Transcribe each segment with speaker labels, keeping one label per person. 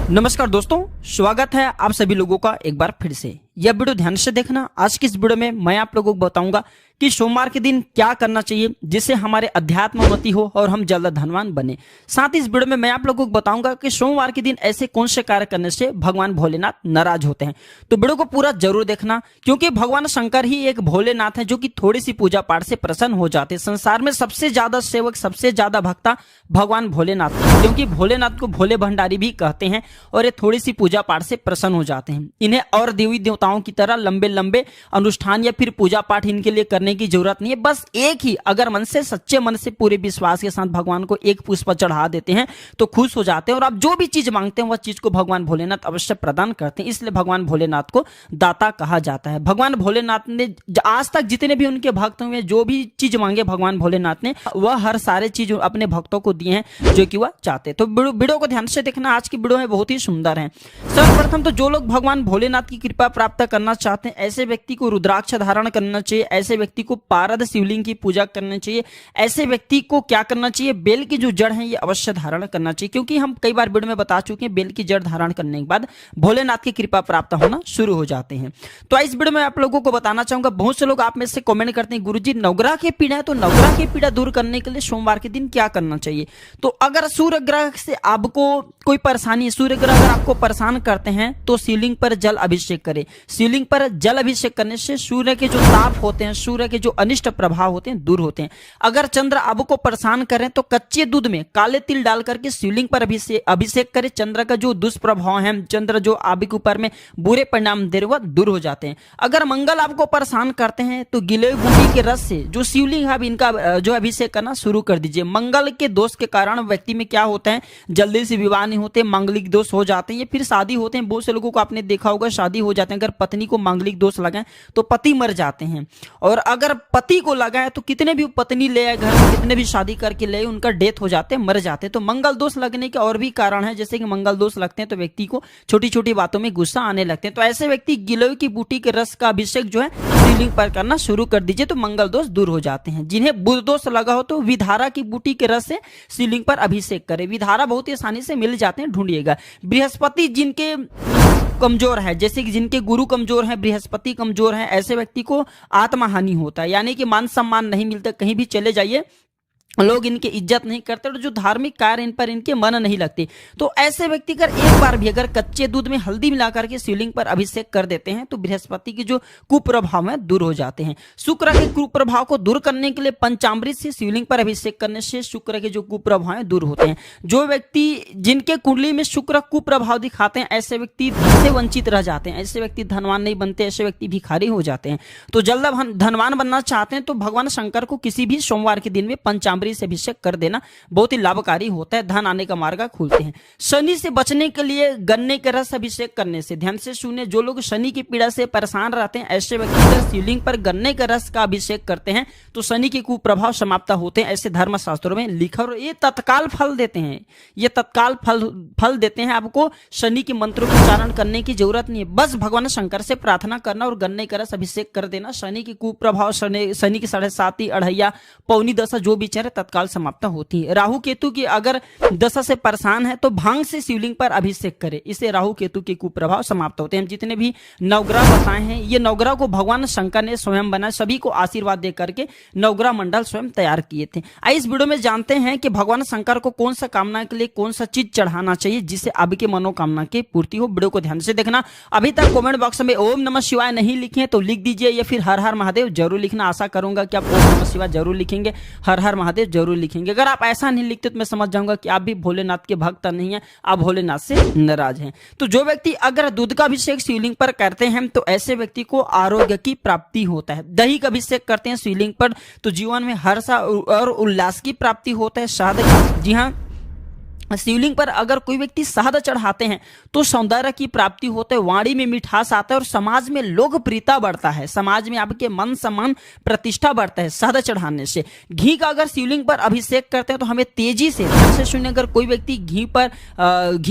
Speaker 1: नमस्कार दोस्तों, स्वागत है आप सभी लोगों का एक बार फिर से। यह वीडियो ध्यान से देखना। आज की इस वीडियो में मैं आप लोगों को बताऊंगा कि सोमवार के दिन क्या करना चाहिए जिससे हमारे अध्यात्म उन्नति हो और हम जल्द धनवान बने। साथ ही इस वीडियो में मैं आप लोगों को बताऊंगा कि सोमवार के दिन ऐसे कौन से कार्य करने से भगवान भोलेनाथ नाराज होते हैं। तो वीडियो को पूरा जरूर देखना, क्योंकि भगवान शंकर ही एक भोलेनाथ है जो कि थोड़ी सी पूजा पाठ से प्रसन्न हो जाते हैं। संसार में सबसे ज्यादा सेवक, सबसे ज्यादा भक्ता भगवान भोलेनाथ है, क्योंकि भोलेनाथ को भोले भंडारी भी कहते हैं और ये थोड़ी सी पूजा पाठ से प्रसन्न हो जाते हैं। इन्हें और देवी देवताओं की तरह लंबे लंबे अनुष्ठान या फिर पूजा पाठ इनके लिए करने की जरूरत नहीं है। बस एक ही, अगर मन से, सच्चे मन से, पूरे विश्वास के साथ भगवान को एक पुष्प चढ़ा देते हैं तो खुश हो जाते हैं और आप जो भी चीज मांगते हैं वह चीज को भगवान भोलेनाथ अवश्य प्रदान करते हैं। इसलिए भगवान भोलेनाथ को दाता कहा जाता है। भगवान भोलेनाथ ने आज तक जितने भी उनके भक्त हुए, जो भी चीज मांगे भगवान भोलेनाथ ने, वह हर सारे चीज अपने भक्तों को दिए हैं जो कि वह चाहते। तो वीडियो को ध्यान से देखना, आज की वीडियो में बहुत ही सुंदर है। सर्वप्रथम तो जो लोग भगवान भोलेनाथ की कृपा प्राप्त करना चाहते हैं, ऐसे व्यक्ति को रुद्राक्ष धारण करना चाहिए। ऐसे व्यक्ति को पारद शिवलिंग की पूजा करनी चाहिए। ऐसे व्यक्ति को क्या करना चाहिए, बेल की जो जड़ है ये अवश्य धारण करना चाहिए, क्योंकि हम कई बार वीडियो में बता चुके हैं बेल की जड़ धारण करने के बाद भोलेनाथ की कृपा प्राप्त होना शुरू हो जाते हैं। तो इस वीडियो में आप लोगों को बताना चाहूंगा, बहुत से लोग आप में से कमेंट करते हैं गुरुजी नवग्रह की पीड़ा है, तो नवग्रह की पीड़ा दूर करने के लिए सोमवार के दिन क्या करना चाहिए। तो अगर सूर्य ग्रह से आपको कोई परेशानी, सूर्य ग्रह अगर आपको परेशान करते हैं तो शिवलिंग पर जल अभिषेक करें। शिवलिंग पर जल अभिषेक करने से सूर्य के जो ताप होते हैं, सूर्य के जो अनिष्ट प्रभाव होते हैं, दूर होते हैं। अगर चंद्र आपको परेशान करें तो कच्चे दूध में काले तिल डाल करके शिवलिंग पर अभिषेक करें। चंद्र का जो दुष्प्रभाव है, चंद्र जो आपके ऊपर में बुरे परिणाम दे रहे वह दूर हो जाते हैं। अगर मंगल आपको परेशान करते हैं तो गिलोय बूटी के रस से जो शिवलिंग है इनका जो अभिषेक करना शुरू कर दीजिए। मंगल के दोष के कारण व्यक्ति में क्या होता है, जल्दी से विवाह नहीं होते, मांगलिक दोष हो जाते हैं या फिर शादी होते हैं। बहुत से लोगों को आपने देखा होगा शादी हो जाते हैं, अगर पत्नी को मांगलिक दोष लगाए तो पति मर जाते हैं, और अगर पति को लगाए तो कितने भी पत्नी ले आए घर में, कितने भी शादी करके ले, उनका डेथ हो जाते हैं, मर जाते हैं। तो मंगल दोष लगने के और भी कारण है, जैसे कि मंगल दोष लगते हैं तो व्यक्ति को छोटी छोटी बातों में गुस्सा आने लगते हैं। तो ऐसे व्यक्ति गिलोय की बूटी के रस का अभिषेक जो है शिवलिंग पर करना शुरू कर दीजिए, तो मंगल दोष दूर हो जाते हैं। जिन्हें बुध दोष लगा हो तो विधारा की बूटी के रस से शिवलिंग पर अभिषेक करें। विधारा बहुत ही आसानी से मिल जाते हैं, ढूंढिएगा। बृहस्पति जिनके कमजोर है, जैसे कि जिनके गुरु कमजोर है, बृहस्पति कमजोर है, ऐसे व्यक्ति को आत्महानि होता है, यानी कि मान सम्मान नहीं मिलता। कहीं भी चले जाइए लोग इनकी इज्जत नहीं करते और जो धार्मिक कार्य इन पर इनके मन नहीं लगते। तो ऐसे व्यक्ति कर एक बार भी अगर कच्चे दूध में हल्दी मिलाकर के शिवलिंग पर अभिषेक कर देते हैं तो बृहस्पति के जो कुप्रभाव है दूर हो जाते हैं। शुक्र के कुप्रभाव को दूर करने के लिए पंचामृत से शिवलिंग पर अभिषेक करने से शुक्र के जो कुप्रभाव है दूर होते हैं। जो व्यक्ति जिनके कुंडली में शुक्र कुप्रभाव दिखाते हैं, ऐसे व्यक्ति धन से वंचित रह जाते हैं, ऐसे व्यक्ति धनवान नहीं बनते, ऐसे व्यक्ति भिखारी हो जाते हैं। तो जल्द धनवान बनना चाहते हैं तो भगवान शंकर को किसी भी सोमवार के दिन में पंचामृत से अभिषेक कर देना बहुत ही लाभकारी होता है, धन आने का मार्ग खुलते हैं। शनि से बचने के लिए गन्ने के रस अभिषेक करने से, ध्यान से सुने, जो लोग शनि की पीड़ा से परेशान रहते हैं, ऐसे व्यक्ति अगर शिवलिंग पर गन्ने के रस का अभिषेक करते हैं तो शनि के कुप्रभाव समाप्त होते हैं, ऐसे धर्म शास्त्रों में लिखा। और ये तत्काल फल देते हैं, ये तत्काल फल देते हैं। आपको शनि के मंत्रों का उच्चारण करने की जरूरत नहीं है, बस भगवान शंकर से प्रार्थना करना और गन्ने का रस अभिषेक कर देना। शनि के कुप्रभाव, शनि की 7.5 अढ़ैया पौनी दशा जो भी चले तत्काल समाप्त होती है। राहु केतु की अगर दशा से परेशान है तो भांग से शिवलिंग पर अभिषेक करें, इससे राहु केतु के कुप्रभाव समाप्त होते हैं। जितने भी नवग्रह बताए हैं, ये नवग्रह को भगवान शंकर ने स्वयं बनाया, सभी को आशीर्वाद दे करके नवग्रह मंडल स्वयं तैयार किए थे। आइए इस वीडियो में जानते हैं कि भगवान शंकर को कौन सा कामना के लिए कौन सा चीज चढ़ाना चाहिए जिससे आपकी मनोकामना की पूर्ति हो। वीडियो को ध्यान से देखना। अभी तक कमेंट बॉक्स में ओम नमः शिवाय नहीं लिखे तो लिख दीजिए, या फिर हर हर महादेव जरूर लिखना। आशा करूंगा कि आप ओम नमः शिवाय जरूर लिखेंगे, हर हर महादेव जरूर लिखेंगे। अगर आप ऐसा नहीं लिखते तो मैं समझ जाऊंगा कि आप भी भोलेनाथ के भक्त नहीं है, आप भोलेनाथ से नाराज हैं। तो जो व्यक्ति अगर दूध का अभिषेक शिवलिंग पर करते हैं तो ऐसे व्यक्ति को आरोग्य की प्राप्ति होता है। दही का अभिषेक करते हैं शिवलिंग पर तो जीवन में हर्ष और उल्लास की प्राप्ति होता है। शहद का, जी हाँ, शिवलिंग पर अगर कोई व्यक्ति शहद चढ़ाते हैं तो सौंदर्य की प्राप्ति होते है, वाणी में मिठास आता है और समाज में लोकप्रियता बढ़ता है, समाज में आपके मन सम्मान प्रतिष्ठा बढ़ता है शहद चढ़ाने से। घी का अगर शिवलिंग पर अभिषेक करते हैं तो हमें तेजी से, ध्यान से सुनिए, अगर कोई व्यक्ति घी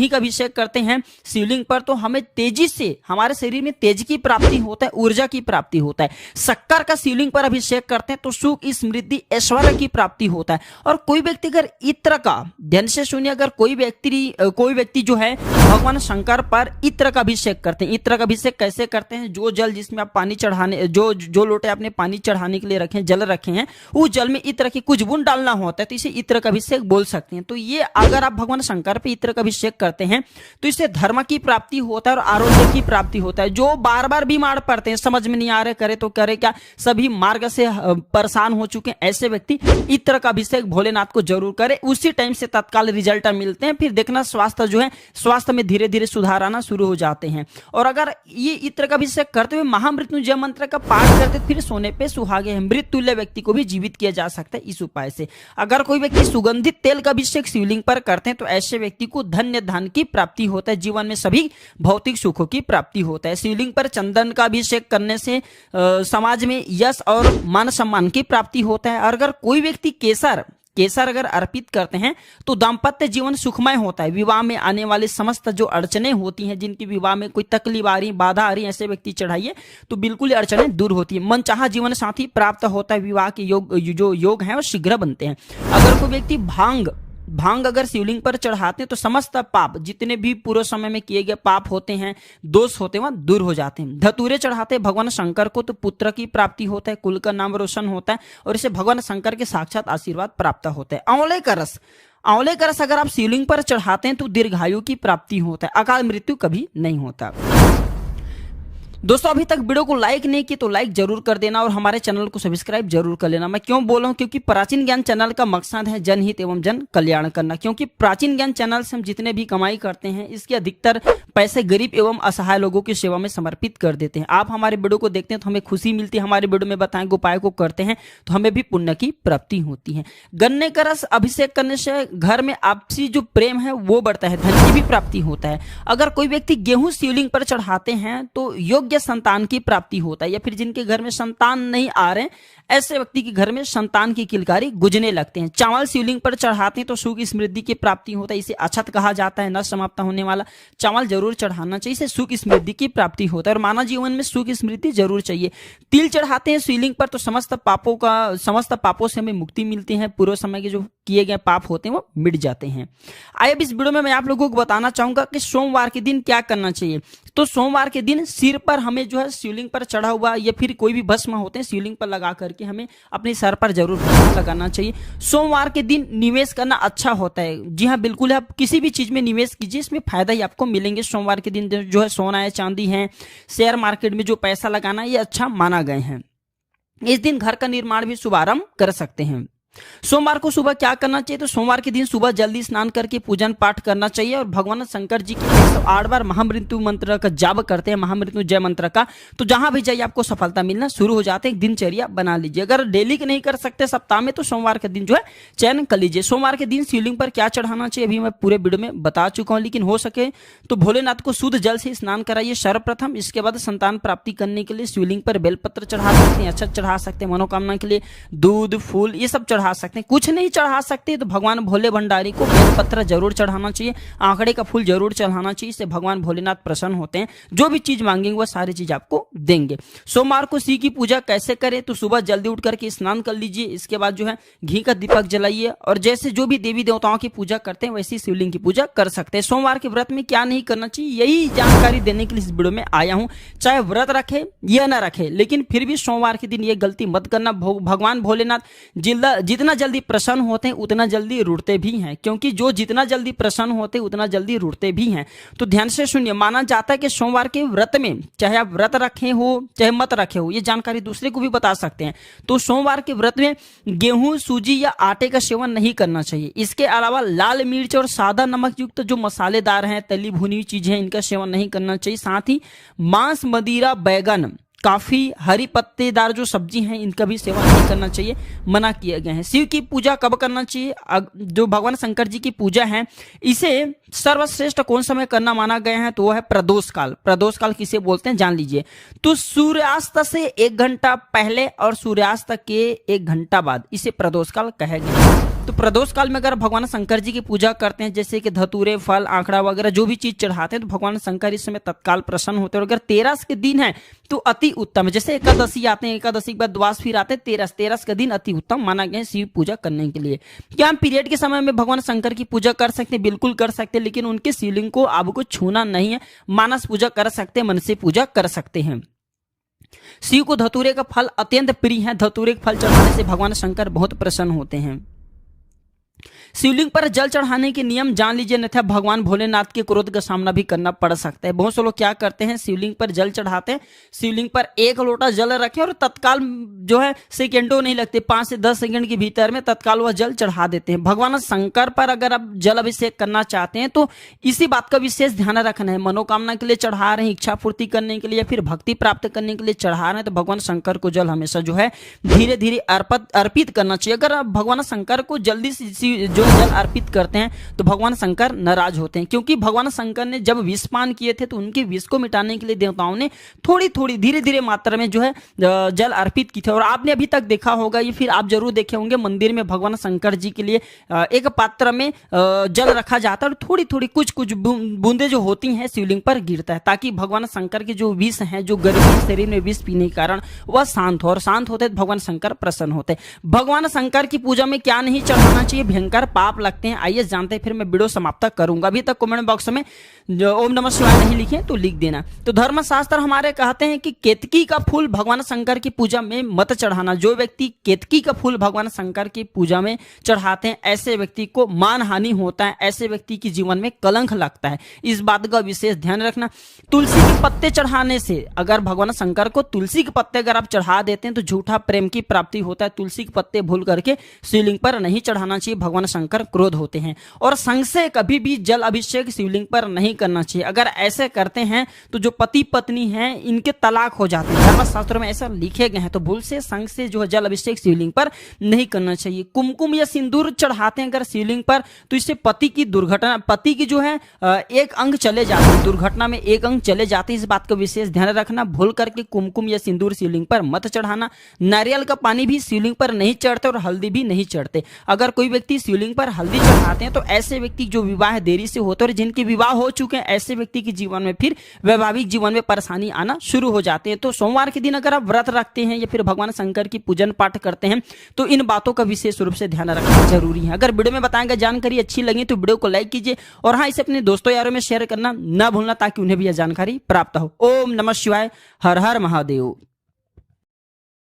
Speaker 1: का अभिषेक करते हैं शिवलिंग पर तो हमें तेजी से, हमारे शरीर में तेज की प्राप्ति होता है, ऊर्जा की प्राप्ति होता है। शक्कर का शिवलिंग पर अभिषेक करते हैं तो सुख समृद्धि ऐश्वर्य की प्राप्ति होता है। और कोई व्यक्ति अगर इत्र का, ध्यान से सुनिए, अगर कोई व्यक्ति जो है भगवान शंकर पर इत्र का अभिषेक करते हैं। इत्र का अभिषेक कैसे करते हैं? जो जल जिसमें आप पानी चढ़ाने, जो लोटे आपने पानी चढ़ाने के लिए रखे, जल रखे हैं, उस जल में इत्र की कुछ बूंद डालना होता है, तो इसे इत्र का अभिषेक बोल सकते हैं। तो ये अगर आप भगवान शंकर पे इत्र का अभिषेक करते हैं तो इससे धर्म की प्राप्ति होता है और आरोग्य की प्राप्ति होता है। जो बार बार बीमार पड़ते हैं, समझ में नहीं आ रहे करे तो करे क्या, सभी मार्ग से परेशान हो चुके हैं, ऐसे व्यक्ति इत्र का अभिषेक भोलेनाथ को जरूर करें, उसी टाइम से तत्काल रिजल्ट मिलते हैं। फिर देखना स्वास्थ्य जो है, स्वास्थ्य में धीरे धीरे सुधार आना शुरू हो जाते हैं। और अगर ये इत्र का अभिषेक करते हुए महामृत्युंजय मंत्र का पाठ करते फिर सोने पे सुहागे हैं, मृत तुल्य व्यक्ति को भी जीवित किया जा सकता है इस उपाय से। अगर कोई व्यक्ति सुगंधित तेल का अभिषेक शिवलिंग पर करते हैं तो ऐसे व्यक्ति को धन्य धन की प्राप्ति होता है, जीवन में सभी भौतिक सुखों की प्राप्ति होता है। शिवलिंग पर चंदन का अभिषेक करने से समाज में यश और मान सम्मान की प्राप्ति होता है। और अगर कोई व्यक्ति केसर अगर अर्पित करते हैं तो दाम्पत्य जीवन सुखमय होता है। विवाह में आने वाले समस्त जो अड़चने होती हैं, जिनकी विवाह में कोई तकलीफ आ रही, बाधा आ रही, ऐसे व्यक्ति चढ़ाइए तो बिल्कुल अड़चने दूर होती है। मनचाहा जीवन साथी प्राप्त होता है, विवाह के जो योग हैं वो शीघ्र बनते हैं। अगर कोई व्यक्ति भांग अगर शिवलिंग पर चढ़ाते हैं तो समस्त पाप, जितने भी पूर्व समय में किए गए पाप होते हैं, दोष होते हैं, वह दूर हो जाते हैं। धतूरे चढ़ाते हैं भगवान शंकर को तो पुत्र की प्राप्ति होता है, कुल का नाम रोशन होता है और इसे भगवान शंकर के साक्षात आशीर्वाद प्राप्त होता है। आंवले का रस अगर आप शिवलिंग पर चढ़ाते हैं तो दीर्घायु की प्राप्ति होता है, अकाल मृत्यु कभी नहीं होता। दोस्तों अभी तक वीडियो को लाइक नहीं की तो लाइक जरूर कर देना और हमारे चैनल को सब्सक्राइब जरूर कर लेना। मैं क्यों बोल रहा हूं? क्योंकि प्राचीन ज्ञान चैनल का मकसद है जनहित एवं जन कल्याण करना। क्योंकि प्राचीन ज्ञान चैनल से हम जितने भी कमाई करते हैं इसके अधिकतर पैसे गरीब एवं असहाय लोगों की सेवा में समर्पित कर देते हैं। आप हमारे वीडियो को देखते हैं तो हमें खुशी मिलती है, हमारे वीडियो में बताए गए उपाय को करते हैं तो हमें भी पुण्य की प्राप्ति होती है। गन्ने का रस अभिषेक करने से घर में आपसी जो प्रेम है वो बढ़ता है, धन की भी प्राप्ति होता है। अगर कोई व्यक्ति गेहूं शिवलिंग पर चढ़ाते हैं तो योग्य संतान की प्राप्ति होता है, या फिर जिनके घर में संतान नहीं आ रहे ऐसे व्यक्ति के घर में संतान की किलकारी गुजने लगते हैं। चावल शिवलिंग पर चढ़ाते हैं तो सुख समृद्धि की प्राप्ति होता है, इसे अक्षत कहा जाता है, न समाप्त होने वाला चावल जरूर चढ़ाना चाहिए, इससे सुख समृद्धि की प्राप्ति होता है और मानव जीवन में सुख समृद्धि जरूर चाहिए। तिल चढ़ाते हैं शिवलिंग पर तो समस्त पापों से हमें मुक्ति मिलती है, पूर्व समय के जो किए गए पाप होते हैं वो मिट जाते हैं। आइए इस वीडियो में मैं आप लोगों को बताना चाहूंगा कि सोमवार के दिन क्या करना चाहिए। तो सोमवार के दिन सिर पर हमें जो है शिवलिंग पर चढ़ा हुआ या फिर कोई भी भस्म होते हैं शिवलिंग पर लगा करके हमें अपने सर पर जरूर भस्म लगाना चाहिए। सोमवार के दिन निवेश करना अच्छा होता है। जी हाँ बिल्कुल, आप किसी भी चीज में निवेश कीजिए, इसमें फायदा ही आपको मिलेंगे। सोमवार के दिन जो है सोना है, चांदी है, शेयर मार्केट में जो पैसा लगाना ये अच्छा माना गए हैं। इस दिन घर का निर्माण भी शुभारंभ कर सकते हैं। सोमवार को सुबह क्या करना चाहिए? तो सोमवार के दिन सुबह जल्दी स्नान करके पूजन पाठ करना चाहिए और भगवान शंकर जी के 108 बार महामृत्यु मंत्र का जाप करते हैं, महामृत्युंजय मंत्र का, तो जहां भी जाइए आपको सफलता मिलना शुरू हो जाते हैं। एक दिनचर्या बना लीजिए। अगर डेली के नहीं कर सकते सप्ताह में तो सोमवार के दिन जो है चयन कर लीजिए। सोमवार के दिन शिवलिंग पर क्या चढ़ाना चाहिए अभी मैं पूरे वीडियो में बता चुका हूं, लेकिन हो सके तो भोलेनाथ को शुद्ध जल से स्नान कराइए सर्वप्रथम। इसके बाद संतान प्राप्ति करने के लिए शिवलिंग पर बेलपत्र चढ़ा सकते हैं, अक्षत चढ़ा सकते हैं, मनोकामना के लिए दूध फूल ये सब चढ़ा सकते हैं। कुछ नहीं चढ़ा सकते तो भगवान भोले भंडारी को बेलपत्र जरूर चढ़ाना चाहिए, आंकड़े का फूल जरूर चढ़ाना चाहिए, इससे भगवान भोलेनाथ प्रसन्न होते हैं। जो भी चीज मांगेंगे वह सारी चीज आपको देंगे। सोमवार को शिव की पूजा कैसे करें? तो सुबह जल्दी उठ करके स्नान कर लीजिए, इसके बाद जो है घी का दीपक जलाइए और जैसे जो भी देवी देवताओं की पूजा करते हैं वैसी शिवलिंग की पूजा कर सकते हैं। सोमवार के व्रत में क्या नहीं करना चाहिए यही जानकारी देने के लिए इस वीडियो में आया हूं। चाहे व्रत रखे या ना रखे, लेकिन फिर भी सोमवार के दिन ये गलती मत करना। भगवान भोलेनाथ जितना जल्दी प्रसन्न होते हैं उतना जल्दी रुठते भी हैं, क्योंकि जो जितना जल्दी प्रसन्न होते हैं उतना जल्दी रुठते भी हैं। तो ध्यान से सुनिए, माना जाता है कि सोमवार के व्रत में चाहे आप व्रत रखे हो चाहे मत रखे हो, ये जानकारी दूसरे को भी बता सकते हैं। तो सोमवार के व्रत में गेहूं सूजी या आटे का सेवन नहीं करना चाहिए। इसके अलावा लाल मिर्च और सादा नमक युक्त जो मसालेदार हैं, तली भुनी हुई चीजें हैं, इनका सेवन नहीं करना चाहिए। साथ ही मांस मदिरा बैगन काफी हरी पत्तेदार जो सब्जी हैं इनका भी सेवन नहीं करना चाहिए, मना किया गया है। शिव की पूजा कब करना चाहिए? जो भगवान शंकर जी की पूजा है इसे सर्वश्रेष्ठ कौन समय करना माना गया है? तो वो है प्रदोष काल। प्रदोष काल किसे बोलते हैं जान लीजिए। तो सूर्यास्त से 1 घंटा पहले और सूर्यास्त के 1 घंटा बाद इसे प्रदोष काल कहा गया है। तो प्रदोष काल में अगर भगवान शंकर जी की पूजा करते हैं, जैसे कि धतूरे, फल, आंकड़ा वगैरह जो भी चीज चढ़ाते हैं, तो भगवान शंकर इस समय तत्काल प्रसन्न होते हैं। और अगर 13 के दिन है तो अति उत्तम है। जैसे एकादशी आते हैं, एकादशी के बाद द्वादश फिर आते हैं, 13 का दिन अति उत्तम माना गया है शिव पूजा करने के लिए। क्या हम पीरियड के समय में भगवान शंकर की पूजा कर सकते हैं? बिल्कुल कर सकते हैं, लेकिन उनके शिवलिंग को आपको छूना नहीं है। मानस पूजा कर सकते हैं, मन से पूजा कर सकते हैं। शिव को धतूरे का फल अत्यंत प्रिय है। धतूरे का फल चढ़ाने से भगवान शंकर बहुत प्रसन्न होते हैं। शिवलिंग पर जल चढ़ाने के नियम जान लीजिए, अन्यथा भगवान भोलेनाथ के क्रोध का सामना भी करना पड़ सकता है। बहुत से लोग क्या करते हैं, शिवलिंग पर जल चढ़ाते हैं, शिवलिंग पर 1 लोटा जल रखें और तत्काल जो है सेकेंडों नहीं लगते, 5 से 10 सेकंड के भीतर में तत्काल वह जल चढ़ा देते हैं। भगवान शंकर पर अगर आप जल अभिषेक करना चाहते हैं तो इसी बात का विशेष ध्यान रखना है। मनोकामना के लिए चढ़ा रहे हैं, इच्छा पूर्ति करने के लिए या फिर भक्ति प्राप्त करने के लिए चढ़ा रहे हैं, तो भगवान शंकर को जल हमेशा जो है धीरे धीरे अर्पित करना चाहिए। अगर आप भगवान शंकर को जल्दी से जो जल अर्पित करते हैं तो भगवान शंकर नाराज होते हैं, क्योंकि भगवान शंकर ने जब विष पान किए थे तो उनके विष को मिटाने के लिए देवताओं ने थोड़ी थोड़ी धीरे धीरे मात्रा में जो है जल अर्पित की थे। और आपने अभी तक देखा होगा, ये फिर आप जरूर देखे होंगे, मंदिर में भगवान शंकर जी के लिए एक पात्र में जल रखा जाता है और थोड़ी थोड़ी कुछ कुछ बूंदे जो होती हैं शिवलिंग पर गिरता है, ताकि भगवान शंकर के जो विष हैं, जो गर्मी शरीर में विष पीने के कारण वह शांत हो, और शांत होते भगवान शंकर प्रसन्न होते। भगवान शंकर की पूजा में क्या नहीं चढ़ाना चाहिए? भयंकर पाप लगते हैं। आइए जानते हैं, फिर मैं वीडियो समाप्त करूंगा। अभी तक कमेंट बॉक्स में जो ओम नमः शिवाय नहीं लिखे तो लिख देना। तो धर्मशास्त्र हमारे कहते हैं कि केतकी का फूल भगवान शंकर की पूजा में मत चढ़ाना। जो व्यक्ति केतकी का फूल भगवान शंकर की पूजा में चढ़ाते हैं, ऐसे व्यक्ति को मान हानि होता है, ऐसे व्यक्ति के जीवन में कलंक लगता है। इस बात का विशेष ध्यान रखना। तुलसी के पत्ते चढ़ाने से, अगर भगवान शंकर को तुलसी के पत्ते अगर आप चढ़ा देते हैं तो झूठा प्रेम की प्राप्ति होता है। तुलसी के पत्ते भूल करके शिवलिंग पर नहीं चढ़ाना चाहिए, भगवान शंकर क्रोध होते हैं। और संग से कभी भी जल अभिषेक शिवलिंग पर नहीं करना चाहिए। अगर ऐसे करते हैं तो जो पति पत्नी हैं इनके तलाक हो जाते हैं। धर्मशास्त्रों में ऐसा लिखे गए हैं। तो भूल से संग से जो है जल अभिषेक शिवलिंग पर नहीं करना चाहिए। कुमकुम या सिंदूर चढ़ाते हैं अगर शिवलिंग पर, तो इससे पति की दुर्घटना, पति की जो है 1 अंग चले जाते हैं, दुर्घटना में 1 अंग चले जाते हैं। इस बात का विशेष ध्यान रखना। भूल करके कुमकुम या सिंदूर शिवलिंग पर मत चढ़ाना। नारियल का पानी भी शिवलिंग पर नहीं चढ़ते और हल्दी भी नहीं चढ़ते। अगर कोई व्यक्ति शिवलिंग पर हल्दी चढ़ाते हैं तो ऐसे व्यक्ति जो विवाह देरी से होते हैं और जिनके विवाह हो चुके हैं, ऐसे व्यक्ति के जीवन में फिर वैवाहिक जीवन में परेशानी आना शुरू हो जाते हैं। तो सोमवार के दिन अगर आप व्रत रखते हैं या फिर भगवान शंकर की पूजन पाठ करते हैं तो इन बातों का विशेष रूप से ध्यान रखना जरूरी है। अगर वीडियो में बताएंगे जानकारी अच्छी लगी तो वीडियो को लाइक कीजिए और हाँ, इसे अपने दोस्तों यारों में शेयर करना ना भूलना, ताकि उन्हें भी यह जानकारी प्राप्त हो। ओम नमः शिवाय, हर हर महादेव।